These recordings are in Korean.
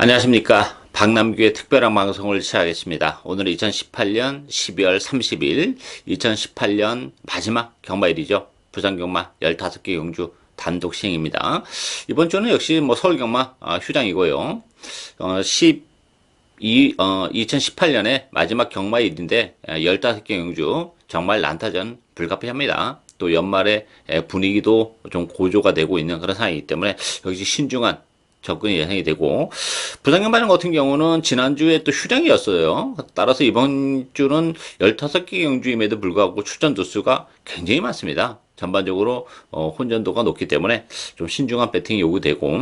안녕하십니까. 박남규의 특별한 방송을 시작하겠습니다. 오늘은 2018년 12월 30일, 2018년 마지막 경마일이죠. 부산경마 15개 경주 단독 시행입니다. 이번 주는 역시 서울경마 휴장이고요. 2018년에 마지막 경마일인데 15개 경주 정말 난타전 불가피합니다. 또 연말에 분위기도 좀 고조가 되고 있는 그런 상황이기 때문에 역시 신중한 접근이 예상이 되고, 부산경마장 같은 경우는 지난주에 또 휴장이었어요. 따라서 이번 주는 15개 경주임에도 불구하고 출전 두수가 굉장히 많습니다. 전반적으로 혼전도가 높기 때문에 좀 신중한 배팅이 요구되고,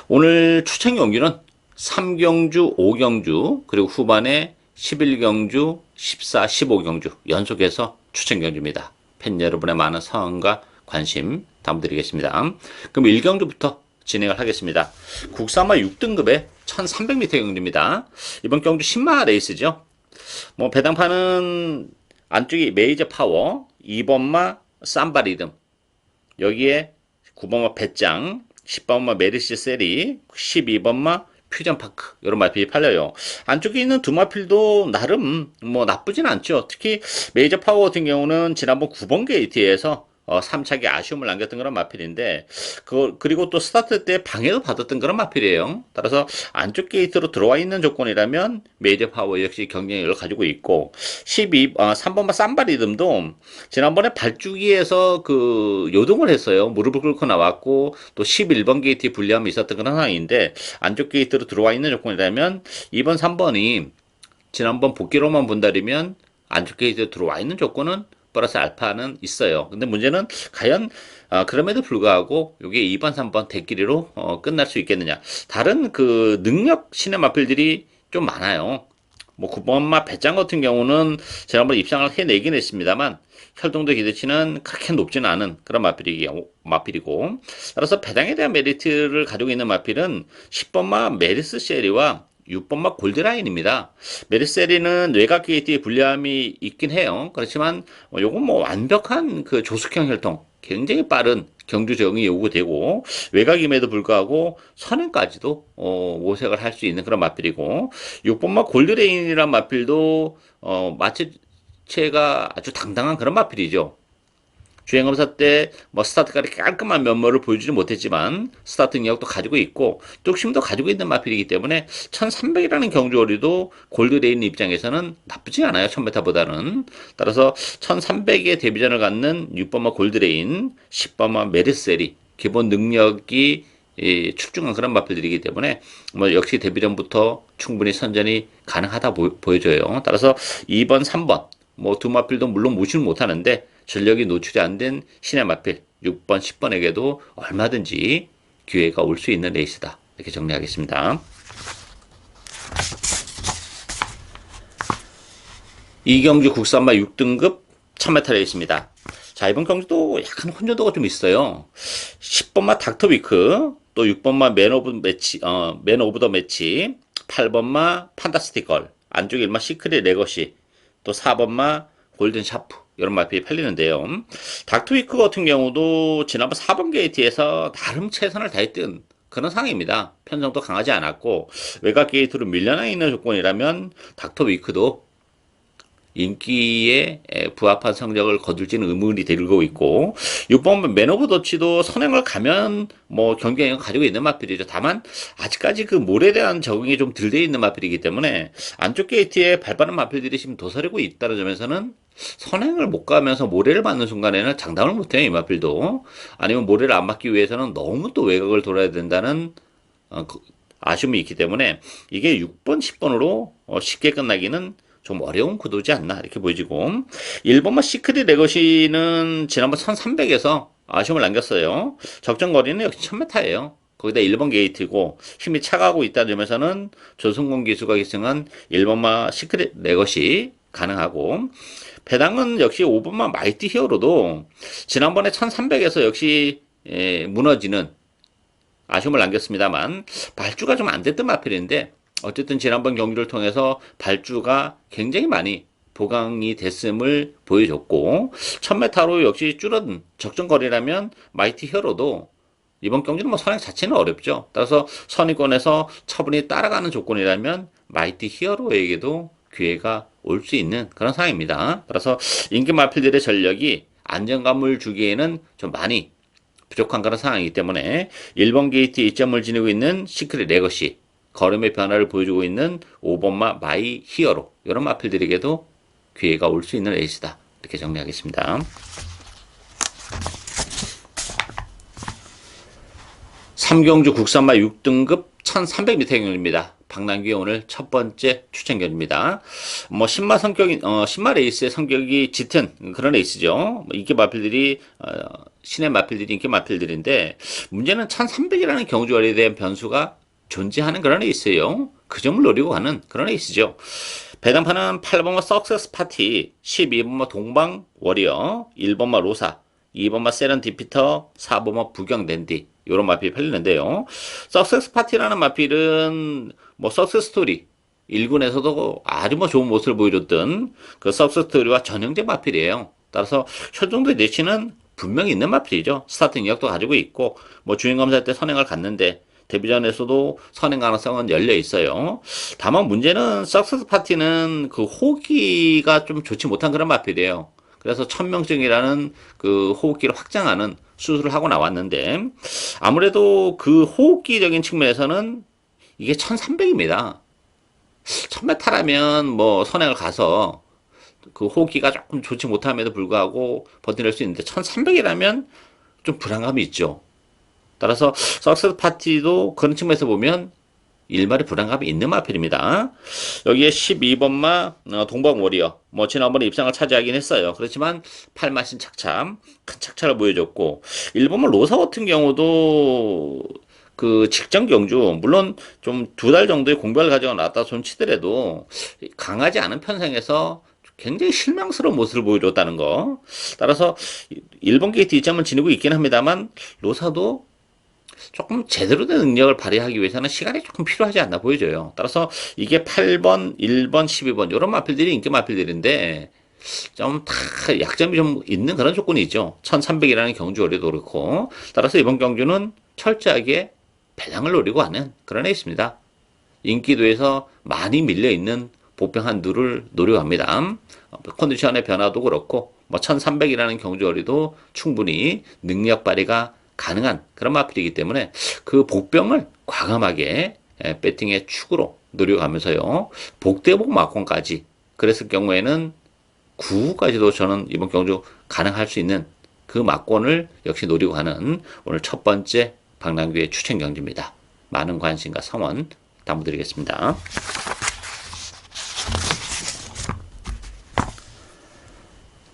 오늘 추천 경주는 3경주, 5경주, 그리고 후반에 11경주, 14, 15경주 연속해서 추천 경주입니다. 팬 여러분의 많은 사랑과 관심 담아드리겠습니다. 그럼 1경주부터 진행을 하겠습니다. 국산마 6등급의 1300m 경주입니다. 이번 경주 10마 레이스죠. 배당판은 안쪽이 메이저 파워, 2번마 삼바 리듬, 여기에 9번마 배짱, 10번마 메르시 세리, 12번마 퓨전파크, 이런 마필이 팔려요. 안쪽에 있는 두 마필도 나름 나쁘진 않죠. 특히 메이저 파워 같은 경우는 지난번 9번 게이트에서 3차기 아쉬움을 남겼던 그런 마필인데, 그리고 또 스타트 때 방해도 받았던 그런 마필이에요. 따라서 안쪽 게이트로 들어와 있는 조건이라면 메이저 파워 역시 경쟁력을 가지고 있고, 3번마 삼바 리듬도 지난번에 발주기에서 요동을 했어요. 무릎을 꿇고 나왔고, 또 11번 게이트에 불리함이 있었던 그런 상황인데, 안쪽 게이트로 들어와 있는 조건이라면 2번, 3번이 지난번 복귀로만 본다면 안쪽 게이트에 들어와 있는 조건은 플러스 알파는 있어요. 근데 문제는 과연 그럼에도 불구하고 이게 2번, 3번 대끼리로 끝날 수 있겠느냐. 다른 능력 신의 마필들이 좀 많아요. 9번마 배짱 같은 경우는 지난번 입상을 해내긴 했습니다만 혈동도 기대치는 그렇게 높지는 않은 그런 마필이고, 따라서 배당에 대한 메리트를 가지고 있는 마필은 10번마 메리스 쉐리와 6번마 골드라인입니다. 메르세리는 외곽 게이트에 불리함이 있긴 해요. 그렇지만 요건 완벽한 조숙형 혈통, 굉장히 빠른 경주 적응이 요구되고, 외곽임에도 불구하고 선행까지도 모색을 할 수 있는 그런 마필이고, 6번마 골드레인이란 마필도 마체가 아주 당당한 그런 마필이죠. 주행검사 때 스타트까지 깔끔한 면모를 보여주지 못했지만 스타트 능력도 가지고 있고 뚝심도 가지고 있는 마필이기 때문에 1300이라는 경주거리도 골드레인 입장에서는 나쁘지 않아요. 1000m보다는. 따라서 1300의 데뷔전을 갖는 6번마 골드레인, 10번마 메르세리, 기본 능력이 출중한 그런 마필들이기 때문에 역시 데뷔전부터 충분히 선전이 가능하다 보여져요. 따라서 2번, 3번 두 마필도 물론 무시는 못하는데 전력이 노출이 안 된 신의 마필 6번, 10번에게도 얼마든지 기회가 올 수 있는 레이스다. 이렇게 정리하겠습니다. 이경주 국산마 6등급 1000m 레이스입니다. 자, 이번 경주도 약간 혼전도가 좀 있어요. 10번마 닥터위크, 또 6번마 맨 오브 더 매치, 8번마 판타스티컬, 안쪽에 1마 시크릿 레거시, 또 4번마 골든 샤프, 이런 마필이 팔리는데요. 닥터위크 같은 경우도 지난번 4번 게이트에서 나름 최선을 다했던 그런 상황입니다. 편성도 강하지 않았고 외곽 게이트로 밀려나 있는 조건이라면 닥터위크도 인기에 부합한 성적을 거둘지는 의문이 들고 있고, 6번 맨 오브 더치도 선행을 가면 경쟁력을 가지고 있는 마필이죠. 다만 아직까지 몰에 대한 적응이 좀 덜 돼 있는 마필이기 때문에 안쪽 게이트에 발빠른 마필들이 지금 도사리고 있다는 점에서는 선행을 못 가면서 모래를 맞는 순간에는 장담을 못해요. 이 마필도. 아니면 모래를 안 맞기 위해서는 너무 또 외곽을 돌아야 된다는 아쉬움이 있기 때문에 이게 6번, 10번으로 쉽게 끝나기는 좀 어려운 구도지 않나 이렇게 보여지고, 1번마 시크릿 레거시는 지난번 1300에서 아쉬움을 남겼어요. 적정 거리는 역시 1000m예요. 거기다 1번 게이트고 힘이 차가고 있다는 점에서는 조성공 기수가 기승한 1번마 시크릿 레거시 가능하고, 배당은 역시 5번마 마이티 히어로도 지난번에 1300에서 역시 무너지는 아쉬움을 남겼습니다만 발주가 좀 안 됐던 마필인데 어쨌든 지난번 경기를 통해서 발주가 굉장히 많이 보강이 됐음을 보여줬고, 1000m로 역시 줄어든 적정거리라면 마이티 히어로도 이번 경기는 뭐 선행 자체는 어렵죠. 따라서 선의권에서 처분이 따라가는 조건이라면 마이티 히어로에게도 기회가 올 수 있는 그런 상황입니다. 따라서 인기 마필들의 전력이 안정감을 주기에는 좀 많이 부족한 그런 상황이기 때문에 1번 게이트 2점을 지니고 있는 시크릿 레거시, 걸음의 변화를 보여주고 있는 5번마 마이 히어로, 이런 마필들에게도 기회가 올 수 있는 레이스다. 이렇게 정리하겠습니다. 3경주 국산마 6등급 1300m 경기입니다. 박남규의 오늘 첫 번째 추천견입니다. 뭐 신마 레이스의 성격이 짙은 그런 레이스죠. 뭐 인기 마필들이 신의 마필들이 인기 마필들인데 문제는 1300이라는 경주거리에 대한 변수가 존재하는 그런 레이스예요. 그 점을 노리고 가는 그런 레이스죠. 배당판은 8번마 석세스 파티, 12번마 동방 워리어, 1번마 로사, 2번마 세렌디피터, 4번마 부경 댄디, 요런 마필이 팔리는데요. 석세스 파티라는 마필은 뭐 석세스 스토리 1군에서도 아주 뭐 좋은 모습을 보여줬던 그 석세스 스토리와 전형적 마필이에요. 따라서 현종도의 내치는 분명히 있는 마필이죠. 스타트 능력도 가지고 있고 뭐 주행검사 때 선행을 갔는데 데뷔전에서도 선행 가능성은 열려 있어요. 다만 문제는 석세스 파티는 그 호기가 좀 좋지 못한 그런 마필이에요. 그래서 천명증이라는 그 호흡기를 확장하는 수술을 하고 나왔는데 아무래도 그 호흡기적인 측면에서는 이게 1300입니다. 1000m라면 뭐 선행을 가서 그 호흡기가 조금 좋지 못함에도 불구하고 버텨낼 수 있는데 1300이라면 좀 불안감이 있죠. 따라서 석세스 파티도 그런 측면에서 보면 일말의 불안감이 있는 마필입니다. 여기에 12번마 동방 워리어 뭐 지난번에 입상을 차지하긴 했어요. 그렇지만 팔마신 착참 큰 착차를 보여줬고 1번마 로사 같은 경우도 그 직전 경주 물론 좀 2달 정도의 공백을 가지고 나왔다 손치더라도 강하지 않은 편성에서 굉장히 실망스러운 모습을 보여줬다는 거. 따라서 1번 게이트 2점을 지니고 있긴 합니다만 로사도 조금 제대로 된 능력을 발휘하기 위해서는 시간이 조금 필요하지 않나 보여져요. 따라서 이게 8번, 1번, 12번 이런 마필들이 인기 마필들인데 좀 다 약점이 좀 있는 그런 조건이 있죠. 1300이라는 경주거리도 그렇고 따라서 이번 경주는 철저하게 배당을 노리고 하는 그런 애 있습니다. 인기도에서 많이 밀려있는 보평 한두를 노려갑니다. 컨디션의 변화도 그렇고 뭐 1300이라는 경주거리도 충분히 능력 발휘가 가능한 그런 마필이기 때문에 그 복병을 과감하게 배팅의 축으로 노려가면서요. 복대복 막권까지 그랬을 경우에는 9까지도 저는 이번 경주 가능할 수 있는 그 막권을 역시 노리고 가는 오늘 첫 번째 박남규의 추천 경기입니다. 많은 관심과 성원 당부드리겠습니다.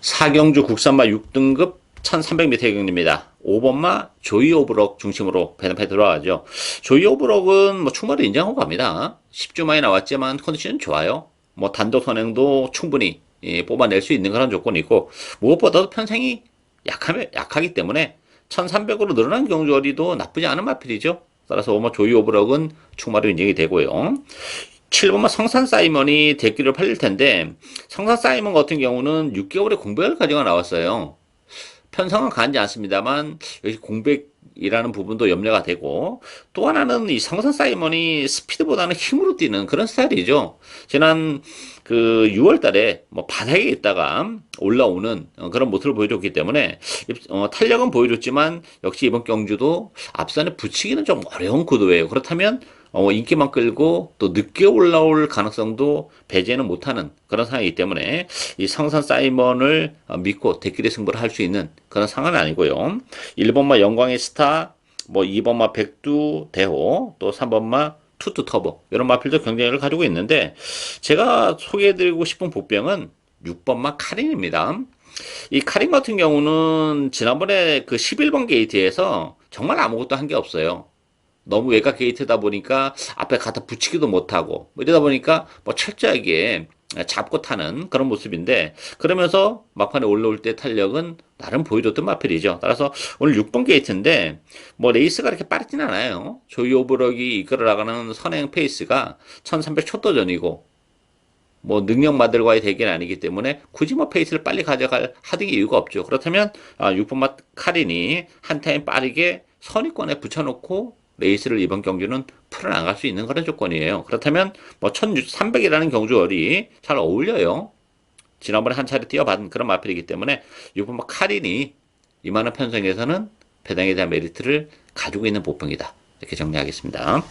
4경주 국산마 6등급 1300m 경기입니다. 5번마 조이 오브럭 중심으로 배당패 들어가죠. 조이 오브럭은 뭐 충분히 인정하고 갑니다. 10주 만에 나왔지만 컨디션은 좋아요. 뭐 단독 선행도 충분히 뽑아낼 수 있는 그런 조건이고 무엇보다도 편성이 약하기 때문에 1300으로 늘어난 경주거리도 나쁘지 않은 마필이죠. 따라서 뭐 조이 오브럭은 충마로 인정이 되고요. 7번마 성산 사이먼이 대기를 팔릴 텐데 성산 사이먼 같은 경우는 6개월의 공백을 가지고 나왔어요. 편성은 가지 않습니다만 여기 공백이라는 부분도 염려가 되고 또 하나는 이 성산 사이먼이 스피드보다는 힘으로 뛰는 그런 스타일이죠. 지난 그 6월 달에 뭐 바닥에 있다가 올라오는 그런 모습을 보여줬기 때문에 탄력은 보여줬지만 역시 이번 경주도 앞선에 붙이기는 좀 어려운 구도예요. 그렇다면 인기만 끌고 또 늦게 올라올 가능성도 배제는 못하는 그런 상황이기 때문에 이 성산 사이먼을 믿고 대끼리 승부를 할 수 있는 그런 상황은 아니고요. 1번마 영광의 스타, 뭐 2번마 백두 대호, 또 3번마 투투 터보 이런 마필도 경쟁력을 가지고 있는데 제가 소개해드리고 싶은 보병은 6번마 카린입니다. 이 카린 같은 경우는 지난번에 그 11번 게이트에서 정말 아무것도 한 게 없어요. 너무 외곽 게이트다 보니까 앞에 갖다 붙이기도 못하고 뭐 이러다 보니까 뭐 철저하게 잡고 타는 그런 모습인데 그러면서 막판에 올라올 때 탄력은 나름 보여줬던 마필이죠. 따라서 오늘 6번 게이트인데 뭐 레이스가 그렇게 빠르진 않아요. 조이 오브럭이 이끌어 나가는 선행 페이스가 1300 초도전이고 뭐 능력마들과의 대결은 아니기 때문에 굳이 뭐 페이스를 빨리 가져갈 하등의 이유가 없죠. 그렇다면 6번 카린이 한 타임 빠르게 선위권에 붙여놓고 레이스를 이번 경주는 풀어나갈 수 있는 그런 조건이에요. 그렇다면 뭐 1300이라는 경주월이 잘 어울려요. 지난번에 한 차례 뛰어받은 그런 마필이기 때문에 이번 뭐 카린이 이만한 편성에서는 배당에 대한 메리트를 가지고 있는 보병이다. 이렇게 정리하겠습니다.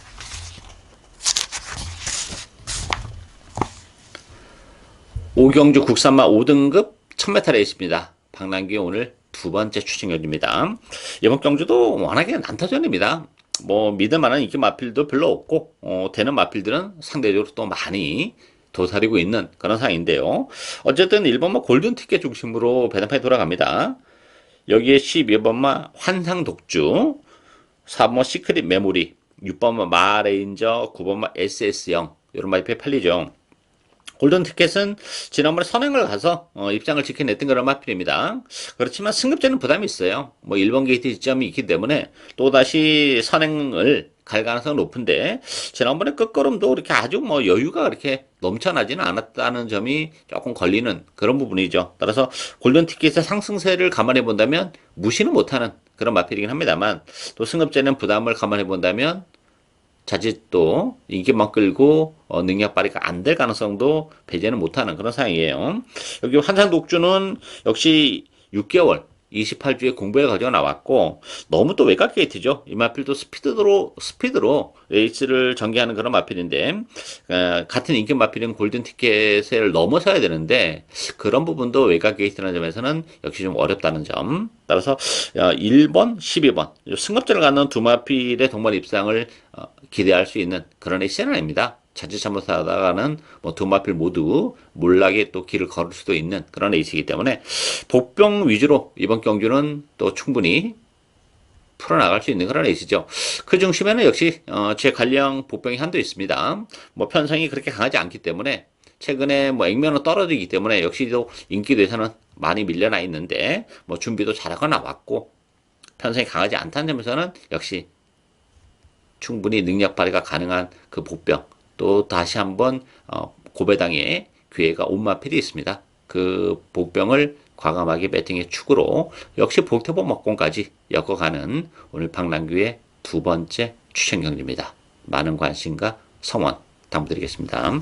오경주 국산마 5등급 1000m 레이스입니다. 박남규 오늘 두 번째 추천 경주입니다. 이번 경주도 워낙에 난타전입니다. 뭐 믿을만한 인기 마필도 별로 없고 되는 마필들은 상대적으로 또 많이 도사리고 있는 그런 상황인데요. 어쨌든 1번마 골든 티켓 중심으로 배당판이 돌아갑니다. 여기에 12번마 환상 독주, 4번마 시크릿 메모리, 6번마 마레인저, 9번마 SS형 이런 마필이 팔리죠. 골든 티켓은 지난번에 선행을 가서 입장을 지켜냈던 그런 마필입니다. 그렇지만 승급제는 부담이 있어요. 뭐 1번 게이트 지점이 있기 때문에 또다시 선행을 갈 가능성은 높은데 지난번에 끝걸음도 이렇게 아주 뭐 여유가 그렇게 넘쳐나지는 않았다는 점이 조금 걸리는 그런 부분이죠. 따라서 골든 티켓의 상승세를 감안해 본다면 무시는 못하는 그런 마필이긴 합니다만 또 승급제는 부담을 감안해 본다면 자칫 또 인기만 끌고 능력 발휘가 안 될 가능성도 배제는 못하는 그런 상황이에요. 여기 환상 독주는 역시 6개월 28주에 공부해 가지고 나왔고 너무 또 외곽 게이트죠. 이 마필도 스피드로 레이스를 전개하는 그런 마필인데 같은 인기 마필인 골든 티켓을 넘어서야 되는데 그런 부분도 외곽 게이트라는 점에서는 역시 좀 어렵다는 점. 따라서 1번, 12번 승급전을 갖는 두 마필의 동반 입상을 기대할 수 있는 그런 레이스는 아닙니다. 자칫 잘못하다가는 뭐 두 마필 모두 몰락에 또 길을 걸을 수도 있는 그런 레이스이기 때문에 복병 위주로 이번 경주는 또 충분히 풀어나갈 수 있는 그런 레이스죠. 그 중심에는 역시 제 관령 복병이 한도 있습니다. 뭐 편성이 그렇게 강하지 않기 때문에 최근에 뭐 액면은 떨어지기 때문에 역시도 인기도에서는 많이 밀려나 있는데 뭐 준비도 잘하고 나왔고 편성이 강하지 않다는 점에서는 역시 충분히 능력 발휘가 가능한 그 복병 또 다시 한번 고배당의 기회가 온 마필이 있습니다. 그 복병을 과감하게 배팅의 축으로 역시 복태보 먹공까지 엮어가는 오늘 박남규의 두 번째 추천 경기입니다. 많은 관심과 성원 당부드리겠습니다.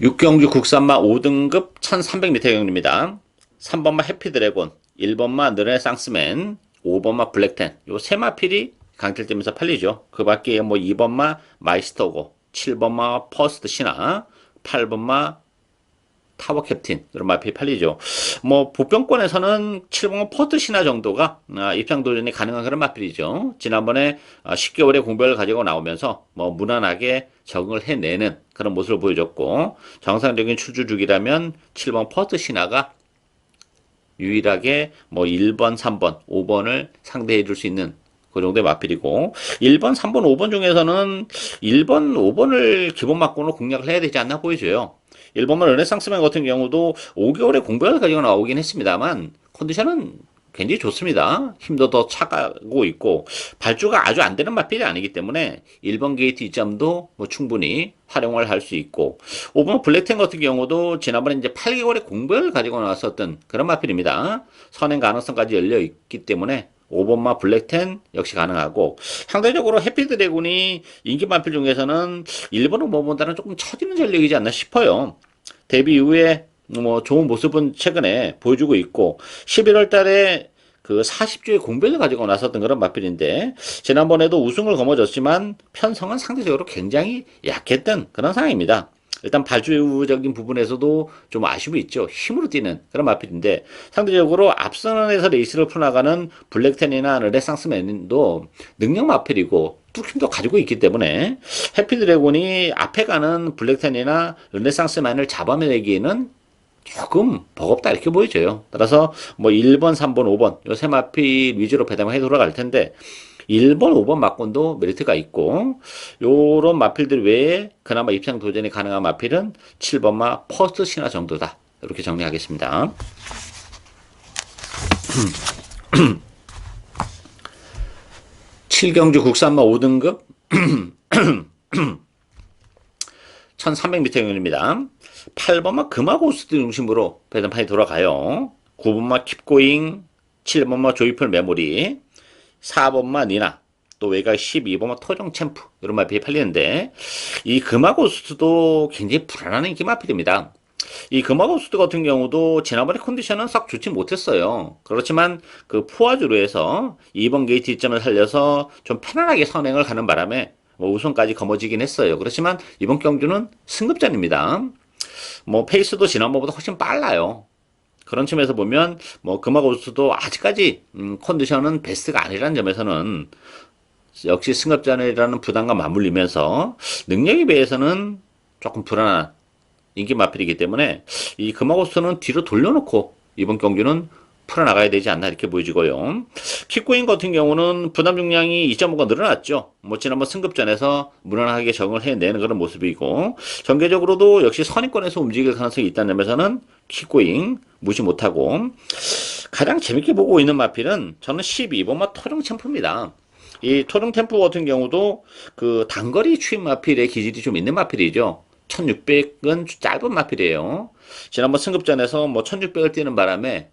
육경주 국산마 5등급 1300m 경기입니다. 3번마 해피드래곤, 1번마 르네상스맨, 5번마 블랙텐 요 세 마필이 강til되면서 팔리죠. 그 밖에 뭐 2번마 마이스터고 7번마 퍼스트 신화 8번마 타워 캡틴 이런 마필이 팔리죠. 뭐 보병권에서는 7번마 퍼스트 신화 정도가 입장 도전이 가능한 그런 마필이죠. 지난번에 10개월의 공백을 가지고 나오면서 뭐 무난하게 적응을 해내는 그런 모습을 보여줬고 정상적인 출주주기라면 7번 퍼스트 신화가 유일하게 뭐 1번, 3번, 5번을 상대해 줄 수 있는 그 정도의 마필이고 1번, 3번, 5번 중에서는 1번, 5번을 기본 막군으로 공략을 해야 되지 않나 보여져요. 1번만 르네상스맨 같은 경우도 5개월의 공백을 가지고 나오긴 했습니다만 컨디션은 굉장히 좋습니다. 힘도 더 차가고 있고 발주가 아주 안 되는 마필이 아니기 때문에 1번 게이트 이점도 뭐 충분히 활용을 할 수 있고 5번 블랙텐 같은 경우도 지난번에 이제 8개월의 공백을 가지고 나왔었던 그런 마필입니다. 선행 가능성까지 열려 있기 때문에 5번마 블랙텐 역시 가능하고 상대적으로 해피드래곤이 인기 마필 중에서는 1번, 5번보다는 조금 처지는 전력이지 않나 싶어요. 데뷔 이후에 뭐 좋은 모습은 최근에 보여주고 있고 11월 달에 그 40주의 공백을 가지고 나섰던 그런 마필인데 지난번에도 우승을 거머쥐었지만 편성은 상대적으로 굉장히 약했던 그런 상황입니다. 일단 발주적인 부분에서도 좀 아쉬움이 있죠. 힘으로 뛰는 그런 마필인데 상대적으로 앞선에서 레이스를 풀어나가는 블랙텐이나 르네상스맨도 능력 마필이고 뚝힘도 가지고 있기 때문에 해피드래곤이 앞에 가는 블랙텐이나 르네상스맨을 잡아내기에는 조금 버겁다 이렇게 보여져요. 따라서 뭐 1번, 3번, 5번 요 세 마필 위주로 배당을 해 돌아갈 텐데 1번, 5번 막군도 메리트가 있고 요런 마필들 외에 그나마 입상 도전이 가능한 마필은 7번마 퍼스트 신화 정도다. 이렇게 정리하겠습니다. 7경주 국산마 5등급 1300m 경입니다. 8번마 금화고스트 중심으로 배당판이 돌아가요. 9번마 킵고잉, 7번마 조이풀 메모리, 4번마 니나, 또 외곽 12번마 토종 챔프 이런 마필이 팔리는데 이 금화고스트도 굉장히 불안한 인기 마필입니다. 이 금화고스트 같은 경우도 지난번에 컨디션은 썩 좋지 못했어요. 그렇지만 그 포화주로 해서 2번 게이트 이점을 살려서 좀 편안하게 선행을 가는 바람에 뭐 우승까지 거머쥐긴 했어요. 그렇지만 이번 경주는 승급전입니다. 뭐 페이스도 지난번보다 훨씬 빨라요. 그런 측면에서 보면 뭐 금화고스트도 아직까지 컨디션은 베스트가 아니라는 점에서는 역시 승급전이라는 부담과 맞물리면서 능력에 비해서는 조금 불안한 인기 마필이기 때문에 이 금화고스트는 뒤로 돌려놓고 이번 경주는 풀어나가야 되지 않나 이렇게 보여지고요. 킥고인 같은 경우는 부담 중량이 2.5가 늘어났죠. 뭐 지난번 승급전에서 무난하게 적응을 해내는 그런 모습이고 전개적으로도 역시 선입권에서 움직일 가능성이 있다는 점에서는 킥고인 무시 못하고 가장 재밌게 보고 있는 마필은 저는 12번마 토종 챔프입니다. 이 토종 템포 같은 경우도 그 단거리 추임 마필의 기질이 좀 있는 마필이죠. 1600은 짧은 마필이에요. 지난번 승급전에서 뭐 1600을 뛰는 바람에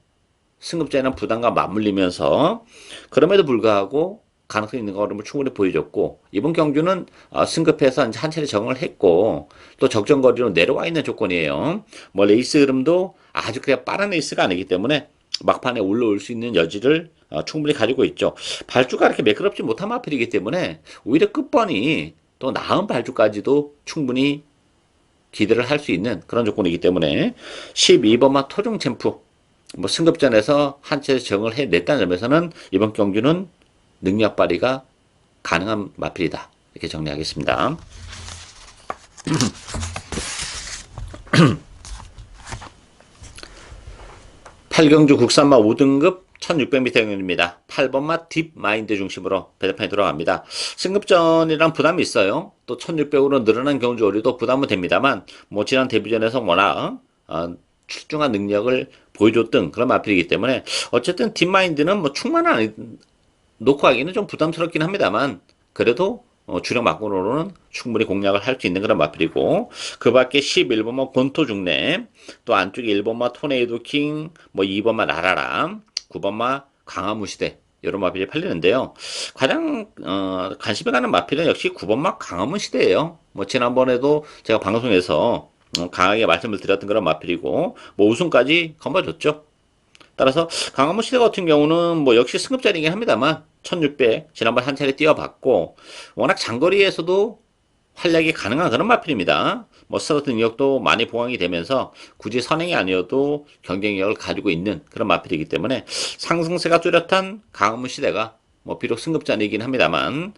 승급전이랑 부담과 맞물리면서 그럼에도 불구하고 가능성 있는 걸음을 충분히 보여줬고 이번 경주는 승급해서 이제 한 차례 적응을 했고 또 적정 거리로 내려와 있는 조건이에요. 뭐 레이스 흐름도 아주 그냥 빠른 레이스가 아니기 때문에 막판에 올라올 수 있는 여지를 충분히 가지고 있죠. 발주가 이렇게 매끄럽지 못한 마필이기 때문에 오히려 끝번이 또 나은 발주까지도 충분히 기대를 할 수 있는 그런 조건이기 때문에 12번마 토종 챔프 뭐 승급전에서 한 차례 적응을 해냈다는 점에서는 이번 경주는 능력 발휘가 가능한 마필이다. 이렇게 정리하겠습니다. 8경주 국산마 5등급 1600m 경주입니다. 8번마 딥 마인드 중심으로 배달판이 들어갑니다. 승급전이랑 부담이 있어요. 또 1600으로 늘어난 경주 거리도 부담은 됩니다만 뭐 지난 데뷔전에서 워낙 출중한 능력을 보여줬던 그런 마필이기 때문에 어쨌든 딥마인드는 뭐 충만한 놓고 하기는 좀 부담스럽긴 합니다만 그래도 주력 막군으로는 충분히 공략을 할 수 있는 그런 마필이고 그 밖에 11번마 곤토 중내 또 안쪽에 1번마 토네이도 킹 뭐 2번마 라라람 9번마 강화무시대 이런 마필이 팔리는데요. 가장 관심이 가는 마필은 역시 9번마 강화무시대예요. 뭐 지난번에도 제가 방송에서 강하게 말씀을 드렸던 그런 마필이고 뭐 우승까지 거머쥐었죠. 따라서 강화문 시대 같은 경우는 뭐 역시 승급전이긴 합니다만 1600 지난번 한 차례 뛰어봤고 워낙 장거리에서도 활약이 가능한 그런 마필입니다. 뭐 스타트 능력도 많이 보강이 되면서 굳이 선행이 아니어도 경쟁력을 가지고 있는 그런 마필이기 때문에 상승세가 뚜렷한 강화문 시대가 뭐 비록 승급전이긴 합니다만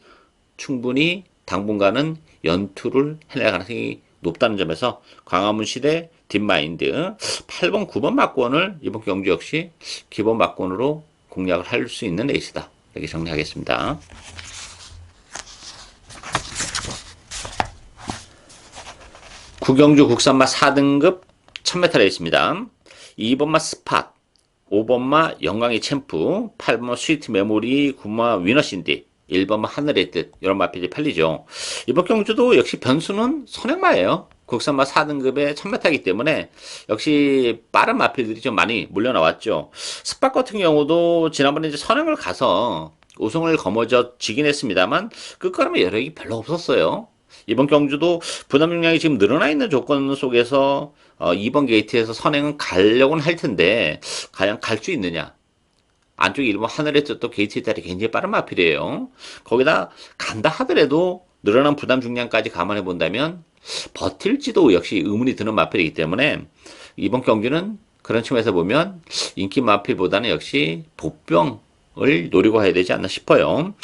충분히 당분간은 연투를 해낼 가능성이 높다는 점에서 광화문 시대 딥마인드 8번, 9번 막권을 이번 경주 역시 기본 막권으로 공략을 할 수 있는 레이스다. 이렇게 정리하겠습니다. 구경주 국산마 4등급 1000m 레이스입니다. 2번마 스팟, 5번마 영광의 챔프, 8번마 스위트 메모리, 9번마 위너신디, 1번마 하늘의 뜻 이런 마필이 팔리죠. 이번 경주도 역시 변수는 선행마예요. 국산마 4등급의 1000m이기 때문에 역시 빠른 마필들이 좀 많이 몰려 나왔죠. 스팟 같은 경우도 지난번에 이제 선행을 가서 우승을 거머쥐긴 했습니다만 끝걸음의 여력이 별로 없었어요. 이번 경주도 부담 용량이 지금 늘어나 있는 조건 속에서 2번 게이트에서 선행은 가려고는 할 텐데 과연 갈 수 있느냐? 안쪽에 일본 하늘의 뜻도 게이트 이탈이 굉장히 빠른 마필이에요. 거기다 간다 하더라도 늘어난 부담 중량까지 감안해 본다면 버틸지도 역시 의문이 드는 마필이기 때문에 이번 경기는 그런 측면에서 보면 인기 마필보다는 역시 복병을 노리고 해야 되지 않나 싶어요.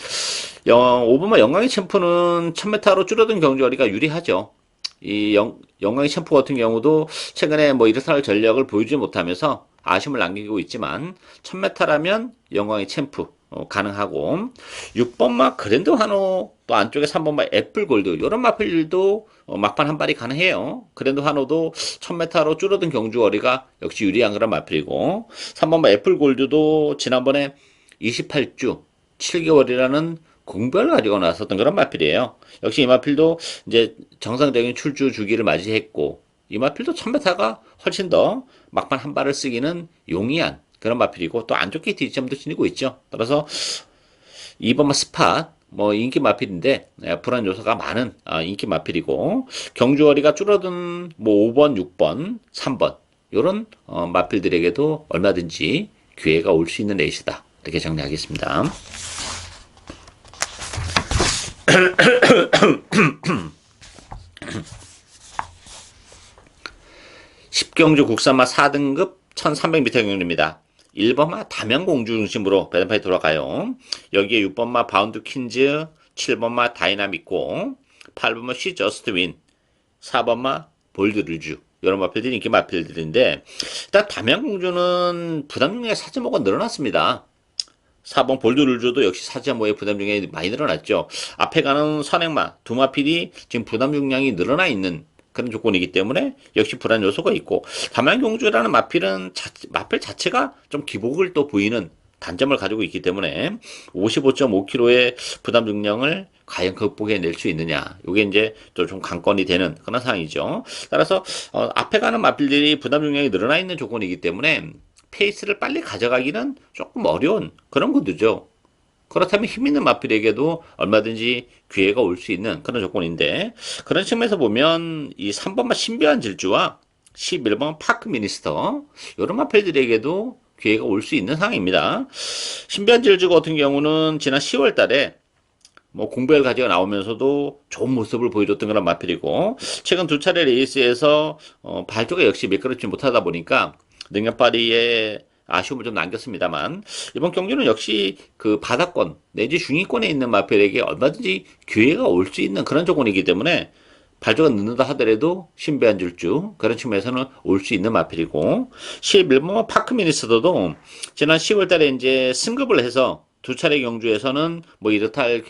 5번마 영광의 챔프는 1000m로 줄어든 경주거리가 유리하죠. 이 영광의 챔프 같은 경우도 최근에 뭐 이렇다 할 전력을 보여주지 못하면서 아쉬움을 남기고 있지만 1000m라면 영광의 챔프 가능하고 6번마 그랜드 환호 또 안쪽에 3번마 애플 골드 이런 마필도 막판 한 발이 가능해요. 그랜드 환호도 1000m로 줄어든 경주거리가 역시 유리한 그런 마필이고 3번마 애플 골드도 지난번에 28주 7개월이라는 공백을 가지고 나왔었던 그런 마필이에요. 역시 이 마필도 이제 정상적인 출주 주기를 맞이했고 이 마필도 1000m가 훨씬 더 막판 한 발을 쓰기는 용이한 그런 마필이고 또 안 좋게 뒷점도 지니고 있죠. 따라서 2번마 스팟 뭐 인기 마필인데 불안 요소가 많은 인기 마필이고 경주거리가 줄어든 뭐 5번, 6번, 3번 요런 마필들에게도 얼마든지 기회가 올 수 있는 레이스다. 이렇게 정리하겠습니다. 10경주 국산마 4등급 1300m 경주입니다. 1번마 담양공주 중심으로 배당판이 돌아가요. 여기에 6번마 바운드 퀸즈, 7번마 다이나믹고, 8번마 시 저스트 윈, 4번마 볼드르주 이런 마필들이 인기 마필들인데 일단 담양공주는 부담 중에 사진모가 늘어났습니다. 4번 볼드룰조도 역시 사지모의 부담 중에 많이 늘어났죠. 앞에 가는 선행마 두 마필이 지금 부담 중량이 늘어나 있는 그런 조건이기 때문에 역시 불안 요소가 있고 담양공주라는 마필은 마필 자체가 좀 기복을 또 보이는 단점을 가지고 있기 때문에 55.5kg의 부담 중량을 과연 극복해낼 수 있느냐. 이게 이제 또 좀 관건이 되는 그런 상황이죠. 따라서 앞에 가는 마필들이 부담 중량이 늘어나 있는 조건이기 때문에 페이스를 빨리 가져가기는 조금 어려운 그런 구도죠. 그렇다면 힘 있는 마필에게도 얼마든지 기회가 올 수 있는 그런 조건인데 그런 측면에서 보면 이 3번마 신비한 질주와 11번 파크 미니스터 이런 마필들에게도 기회가 올 수 있는 상황입니다. 신비한 질주 같은 경우는 지난 10월 달에 뭐 공백을 가지고 나오면서도 좋은 모습을 보여줬던 그런 마필이고 최근 두 차례 레이스에서 발조가 역시 매끄럽지 못하다 보니까 능력발휘에 아쉬움을 좀 남겼습니다만 이번 경기는 역시 그 바닥권 내지 중위권에 있는 마필에게 얼마든지 기회가 올 수 있는 그런 조건이기 때문에 발조가 늦는다 하더라도 신비한 질주 그런 측면에서는 올 수 있는 마필이고 11번 파크 미니스터도 지난 10월 달에 이제 승급을 해서 두 차례 경주에서는 뭐 이렇다 할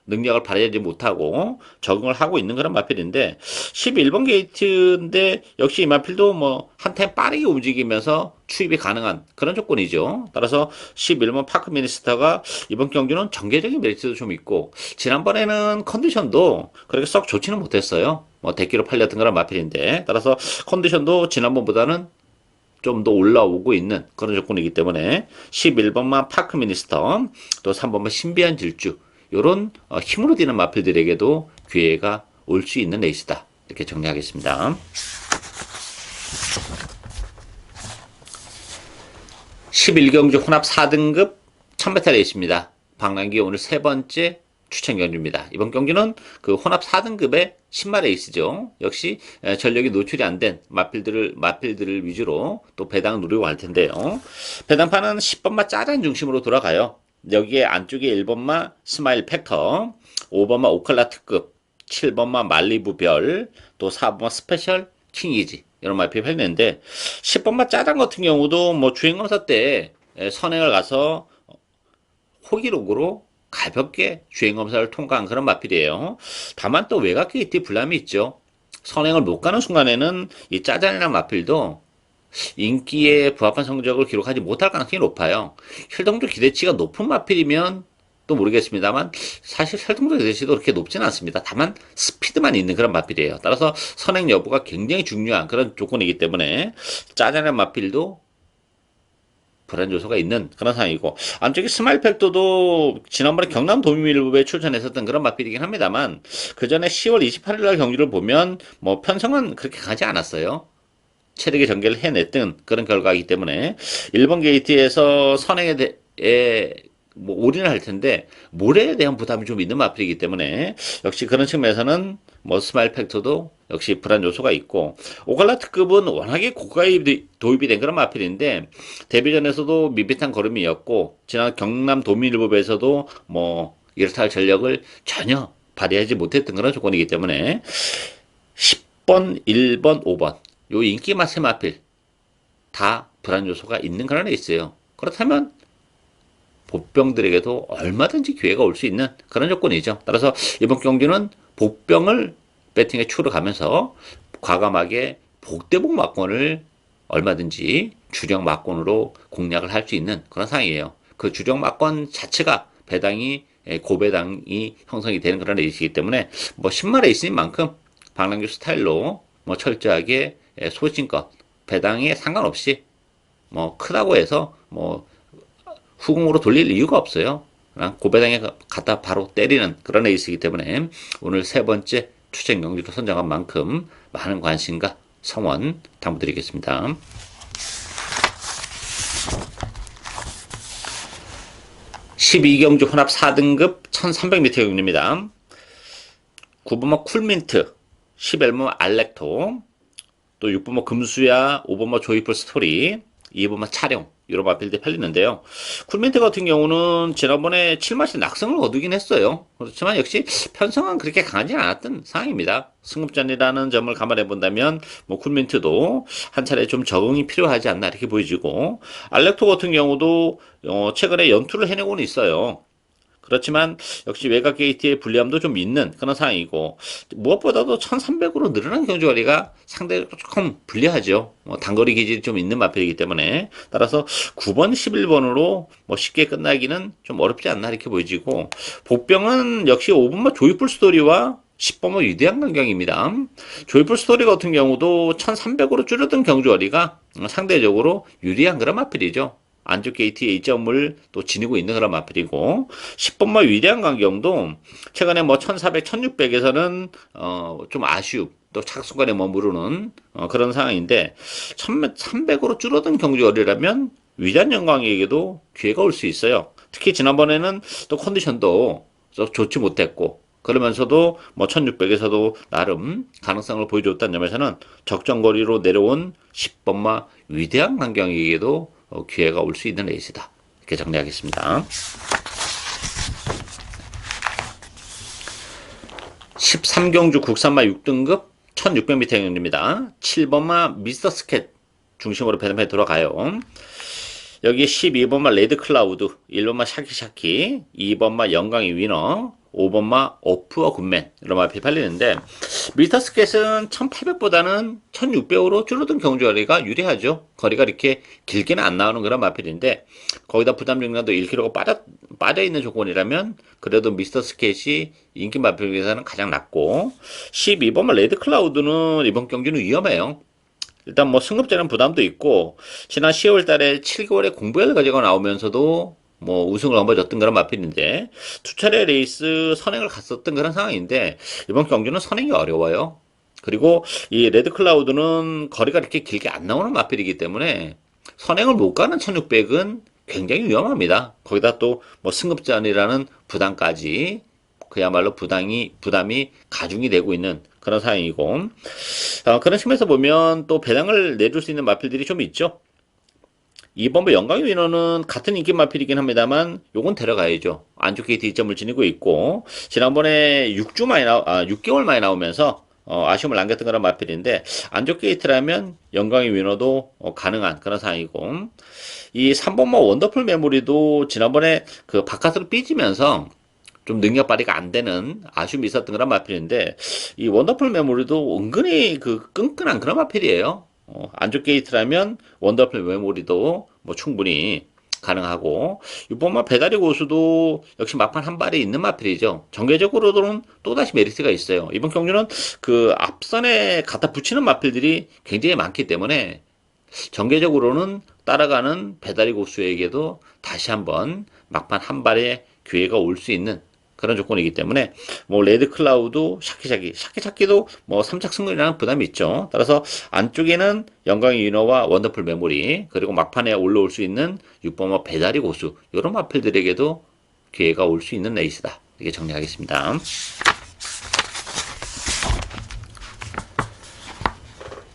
능력을 발휘하지 못하고 적응을 하고 있는 그런 마필인데 11번 게이트인데 역시 이 마필도 뭐 한템 빠르게 움직이면서 추입이 가능한 그런 조건이죠. 따라서 11번 파크 미니스터가 이번 경기는 전개적인 메리트도 좀 있고 지난번에는 컨디션도 그렇게 썩 좋지는 못했어요. 뭐 대기로 팔렸던 그런 마필인데 따라서 컨디션도 지난번보다는 좀 더 올라오고 있는 그런 조건이기 때문에 11번만 파크 미니스터 또 3번만 신비한 질주 요런 힘으로 뛰는 마필들에게도 기회가 올 수 있는 레이스다. 이렇게 정리하겠습니다. 11경주 혼합 4등급 1000m 레이스입니다. 방랑기 오늘 세 번째 추천 경주입니다. 이번 경기는 그 혼합 4등급의 10마 레이스죠. 역시 전력이 노출이 안 된 마필들을 위주로 또 배당 누리고 할 텐데요. 배당판은 10번마 짜잔 중심으로 돌아가요. 여기에 안쪽에 1번마 스마일 팩터, 5번마 오컬라 특급, 7번마 말리부 별, 또 4번마 스페셜 킹이지 이런 마필이 팔리는데 10번마 짜잔 같은 경우도 뭐 주행검사 때 선행을 가서 호기록으로 가볍게 주행검사를 통과한 그런 마필이에요. 다만 또 외곽 게이트 불람이 있죠. 선행을 못 가는 순간에는 이 짜잔이라는 마필도 인기에 부합한 성적을 기록하지 못할 가능성이 높아요. 혈동조 기대치가 높은 마필이면 또 모르겠습니다만 사실 혈동조 기대치도 그렇게 높지는 않습니다. 다만 스피드만 있는 그런 마필이에요. 따라서 선행 여부가 굉장히 중요한 그런 조건이기 때문에 짜잔한 마필도 불안 요소가 있는 그런 상황이고 안쪽에 스마일 팩터도 지난번에 경남 도민일보에 출전했었던 그런 마필이긴 합니다만 그 전에 10월 28일 날 경기를 보면 뭐 편성은 그렇게 가지 않았어요. 체력의 전개를 해냈던 그런 결과이기 때문에 1번 게이트에서 선행에 대해 뭐 올인을 할 텐데 모래에 대한 부담이 좀 있는 마필이기 때문에 역시 그런 측면에서는 뭐 스마일 팩터도 역시 불안 요소가 있고 오갈라 특급은 워낙에 고가에 도입이 된 그런 마필인데 데뷔전에서도 밋밋한 걸음이었고 지난 경남 도민일보에서도 뭐 이렇다 할 전력을 전혀 발휘하지 못했던 그런 조건이기 때문에 10번, 1번, 5번 요 인기 맛 세 마필 다 불안 요소가 있는 그런 레이스예요. 그렇다면 복병들에게도 얼마든지 기회가 올 수 있는 그런 조건이죠. 따라서 이번 경기는 복병을 배팅에 추르가면서 과감하게 복대복 막권을 얼마든지 주력 막권으로 공략을 할 수 있는 그런 상황이에요. 그 주력 막권 자체가 배당이 고배당이 형성이 되는 그런 레이스이기 때문에 뭐 10마 레이스인 만큼 방랑규 스타일로 뭐 철저하게 소신껏 배당에 상관없이 뭐 크다고 해서 뭐 후공으로 돌릴 이유가 없어요. 고배당에 갖다 바로 때리는 그런 에이스이기 때문에 오늘 세 번째 추천 경주로 선정한 만큼 많은 관심과 성원 당부드리겠습니다. 12경주 혼합 4등급 1300m 경주입니다. 9번마 쿨민트, 11번마 알렉토, 또 6번마 금수야, 5번마 조이풀 스토리, 2번마 촬영 이런 마필들이 팔리는데요. 쿨민트 같은 경우는 지난번에 7마시 낙승을 거두긴 했어요. 그렇지만 역시 편성은 그렇게 강하지 않았던 상황입니다. 승급전이라는 점을 감안해 본다면 뭐 쿨민트도 한 차례 좀 적응이 필요하지 않나 이렇게 보여지고, 알렉토 같은 경우도 최근에 연투를 해내고는 있어요. 그렇지만 역시 외곽 게이트의 불리함도 좀 있는 그런 상황이고, 무엇보다도 1300으로 늘어난 경주거리가 상대적으로 조금 불리하죠. 단거리 기질이 좀 있는 마필이기 때문에, 따라서 9번, 11번으로 뭐 쉽게 끝나기는 좀 어렵지 않나 이렇게 보여지고, 복병은 역시 5번마 조이풀 스토리와 10번마 위대한 강경입니다. 조이풀 스토리 같은 경우도 1300으로 줄여든 경주거리가 상대적으로 유리한 그런 마필이죠. 안쪽 게이트의 2점을 또 지니고 있는 그런 마필이고, 10번마 위대한 강경도 최근에 뭐 1400, 1600에서는 좀 아쉬움, 또 착순간에 머무르는 그런 상황인데, 1300으로 줄어든 경주거리라면 위대한 영광에게도 기회가 올 수 있어요. 특히 지난번에는 또 컨디션도 좋지 못했고, 그러면서도 뭐 1600에서도 나름 가능성을 보여줬다는 점에서는 적정거리로 내려온 10번마 위대한 강경에게도 기회가 올 수 있는 레이스다. 이렇게 정리하겠습니다. 13경주 국산마 6등급 1600m 경주입니다. 7번마 미스터 스캣 중심으로 배당패 돌아가요. 여기 12번마 레드 클라우드, 1번마 샤키샤키, 2번마 영광의 위너, 5번마 오프어 굿맨 이런 마필이 팔리는데, 미스터 스캣은 1800보다는 1600으로 줄어든 경주거리가 유리하죠. 거리가 이렇게 길게는 안 나오는 그런 마필인데, 거기다 부담 중량도 1kg가 빠져있는 조건이라면 그래도 미스터 스캣이 인기 마필 중에서는 가장 낮고, 12번마 레드 클라우드는 이번 경주는 위험해요. 일단 뭐 승급자는 부담도 있고, 지난 10월 달에 7개월의 공부회를 가지고 나오면서도 뭐 우승을 넘어졌던 그런 마필인데, 두 차례 레이스 선행을 갔었던 그런 상황인데, 이번 경주는 선행이 어려워요. 그리고 이 레드 클라우드는 거리가 이렇게 길게 안 나오는 마필이기 때문에 선행을 못 가는 1600은 굉장히 위험합니다. 거기다 또 뭐 승급전이라는 부담까지, 그야말로 부담이 가중이 되고 있는 그런 상황이고, 그런 측면에서 보면 또 배당을 내줄 수 있는 마필들이 좀 있죠. 2번 뭐 영광의 위너는 같은 인기 마필이긴 합니다만 요건 데려가야죠. 안쪽 게이트 2점을 지니고 있고, 지난번에 6개월 만에 나오면서 아쉬움을 남겼던 그런 마필인데, 안쪽 게이트라면 영광의 위너도 가능한 그런 상황이고, 이 3번마 원더풀 메모리도 지난번에 그 바깥으로 삐지면서 좀 능력 발휘가 안 되는 아쉬움이 있었던 그런 마필인데, 이 원더풀 메모리도 은근히 그 끈끈한 그런 마필이에요. 안쪽 게이트라면 원더풀 메모리도 뭐 충분히 가능하고, 이번만 배달의 고수도 역시 막판 한 발이 있는 마필이죠. 전개적으로는 또다시 메리트가 있어요. 이번 경주는 그 앞선에 갖다 붙이는 마필들이 굉장히 많기 때문에 전개적으로는 따라가는 배달의 고수에게도 다시 한번 막판 한 발의 기회가 올 수 있는 그런 조건이기 때문에, 뭐 레드 클라우드, 샤키샤키도 뭐 3착 승률이라는 부담이 있죠. 따라서 안쪽에는 영광의 위너와 원더풀 메모리, 그리고 막판에 올라올 수 있는 6번마 배달의 고수, 이런 마필들에게도 기회가 올 수 있는 레이스다. 이렇게 정리하겠습니다.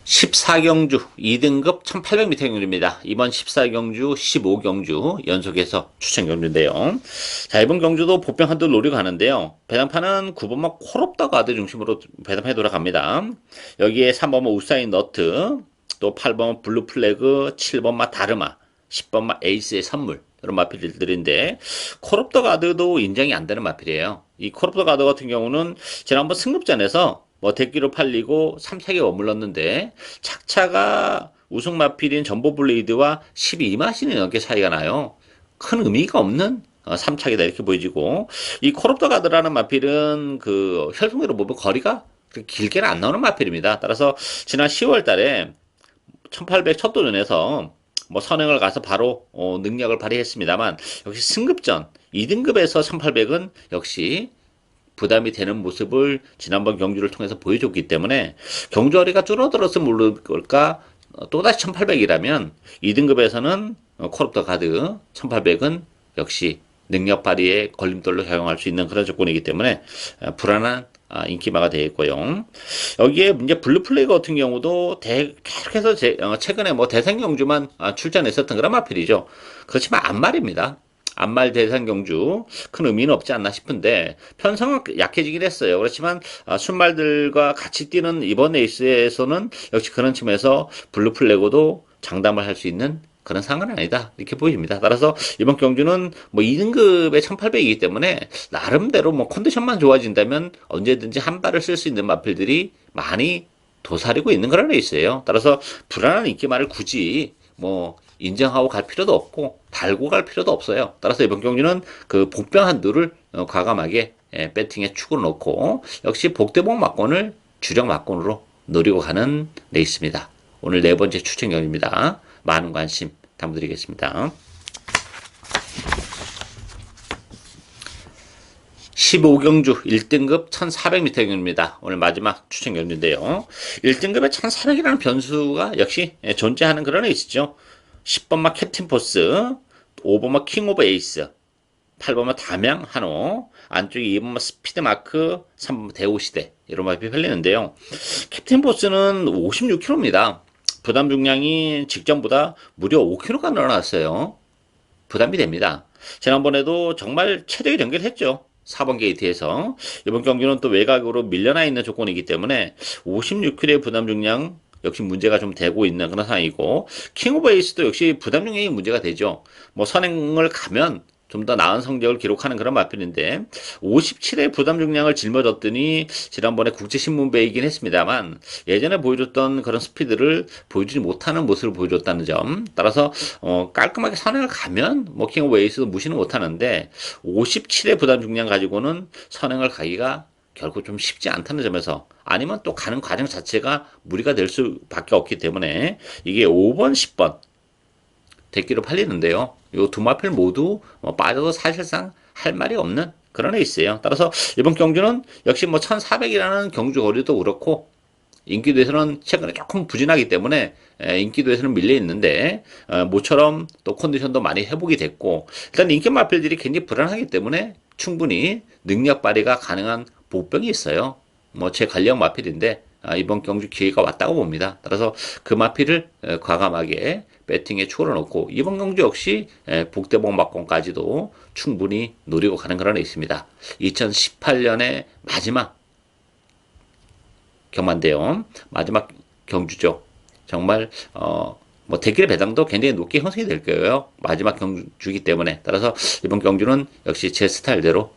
14경주 2등급 1800m 경주입니다. 이번 14경주 15경주 연속해서 추천 경주인데요. 자, 이번 경주도 복병 한두 노리고 가는데요. 배당판은 9번마 콜옵더 가드 중심으로 배당판에 돌아갑니다. 여기에 3번마 우사인 너트, 또 8번마 블루 플래그, 7번마 다르마, 10번마 에이스의 선물, 이런 마필들인데, 콜옵더 가드도 인정이 안 되는 마필이에요. 이 콜옵더 가드 같은 경우는 지난번 승급전에서 뭐 대기로 팔리고 3착에 머물렀는데, 착차가 우승 마필인 전보 블레이드와 12마신이 넘게 차이가 나요. 큰 의미가 없는 3착이다 이렇게 보여지고, 이 콜옵더 가드라는 마필은 그 혈통으로 보면 거리가 길게는 안 나오는 마필입니다. 따라서 지난 10월 달에 1800 첫 도전에서 뭐 선행을 가서 바로 능력을 발휘했습니다만 역시 승급전 2등급에서 1800은 역시 부담이 되는 모습을 지난번 경주를 통해서 보여줬기 때문에 경주 허리가 줄어들어서 모를까 또다시 1800이라면 2등급에서는 코럽터 가드 1800은 역시 능력 발휘의 걸림돌로 작용할 수 있는 그런 조건이기 때문에 불안한 인기마가 되겠고요. 여기에 이제 블루플레이거 같은 경우도 계속해서 최근에 뭐 대상 경주만 출전했었던 그런 마필이죠. 그렇지만 안말입니다. 안말 대상 경주 큰 의미는 없지 않나 싶은데 편성은 약해지긴 했어요. 그렇지만 순말들과 같이 뛰는 이번 레이스에서는 역시 그런 측면에서 블루플래그도 장담을 할 수 있는 그런 상은 아니다 이렇게 보입니다. 따라서 이번 경주는 뭐 2등급의 1800이기 때문에 나름대로 뭐 컨디션만 좋아진다면 언제든지 한 발을 쓸 수 있는 마필들이 많이 도사리고 있는 그런 레이스예요. 따라서 불안한 인기만을 굳이 뭐 인정하고 갈 필요도 없고 달고 갈 필요도 없어요. 따라서 이번 경기는 그 복병 한두를 과감하게 배팅에 축을 놓고 역시 복대복 막권을 주력 막권으로 노리고 가는 레이스입니다. 오늘 네 번째 추천 경기입니다. 많은 관심 부탁드리겠습니다. 15경주 1등급 1400m 경주입니다. 오늘 마지막 추천 경주인데요. 1등급에 1400이라는 변수가 역시 존재하는 그런 레이스죠. 10번마 캡틴 포스, 5번마 킹 오브 에이스, 8번마 담양 한호, 안쪽에 2번마 스피드 마크, 3번마 대우시대 이런 마필이 펼리는데요. 캡틴 포스는 56kg입니다. 부담 중량이 직전보다 무려 5kg가 늘어났어요. 부담이 됩니다. 지난번에도 정말 최적의 경기를 했죠. 4번 게이트에서. 이번 경기는 또 외곽으로 밀려나 있는 조건이기 때문에 56kg의 부담 중량 역시 문제가 좀 되고 있는 그런 상황이고, 킹 오브 에이스도 역시 부담 중량이 문제가 되죠. 뭐 선행을 가면 좀 더 나은 성적을 기록하는 그런 마필인데 57의 부담 중량을 짊어졌더니 지난번에 국제신문배이긴 했습니다만 예전에 보여줬던 그런 스피드를 보여주지 못하는 모습을 보여줬다는 점, 따라서 깔끔하게 선행을 가면 뭐 킹 오브 에이스도 무시는 못하는데 57의 부담 중량 가지고는 선행을 가기가 결국 좀 쉽지 않다는 점에서, 아니면 또 가는 과정 자체가 무리가 될 수밖에 없기 때문에 이게 5번, 10번 대기로 팔리는데요. 이 두 마필 모두 빠져도 사실상 할 말이 없는 그런 레이스예요. 따라서 이번 경주는 역시 뭐 1400이라는 경주 거리도 그렇고 인기도에서는 최근에 조금 부진하기 때문에 인기도에서는 밀려 있는데 모처럼 또 컨디션도 많이 회복이 됐고 일단 인기 마필들이 굉장히 불안하기 때문에 충분히 능력 발휘가 가능한 보병이 있어요. 뭐 제 관리형 마필인데 이번 경주 기회가 왔다고 봅니다. 따라서 그 마필을 과감하게 배팅에 추월해 놓고 이번 경주 역시 복대복 막권까지도 충분히 노리고 가는 그런 레이스입니다. 2018년의 마지막 경만대요. 마지막 경주죠. 정말 뭐 대길의 배당도 굉장히 높게 형성이 될 거예요. 마지막 경주이기 때문에. 따라서 이번 경주는 역시 제 스타일대로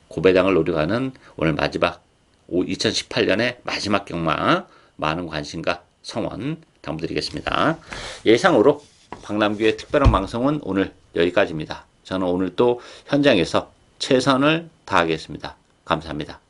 고배당을 노려가는 오늘 마지막 2018년의 마지막 경마, 많은 관심과 성원 당부드리겠습니다. 예상으로 박남규의 특별한 방송은 오늘 여기까지입니다. 저는 오늘 또 현장에서 최선을 다하겠습니다. 감사합니다.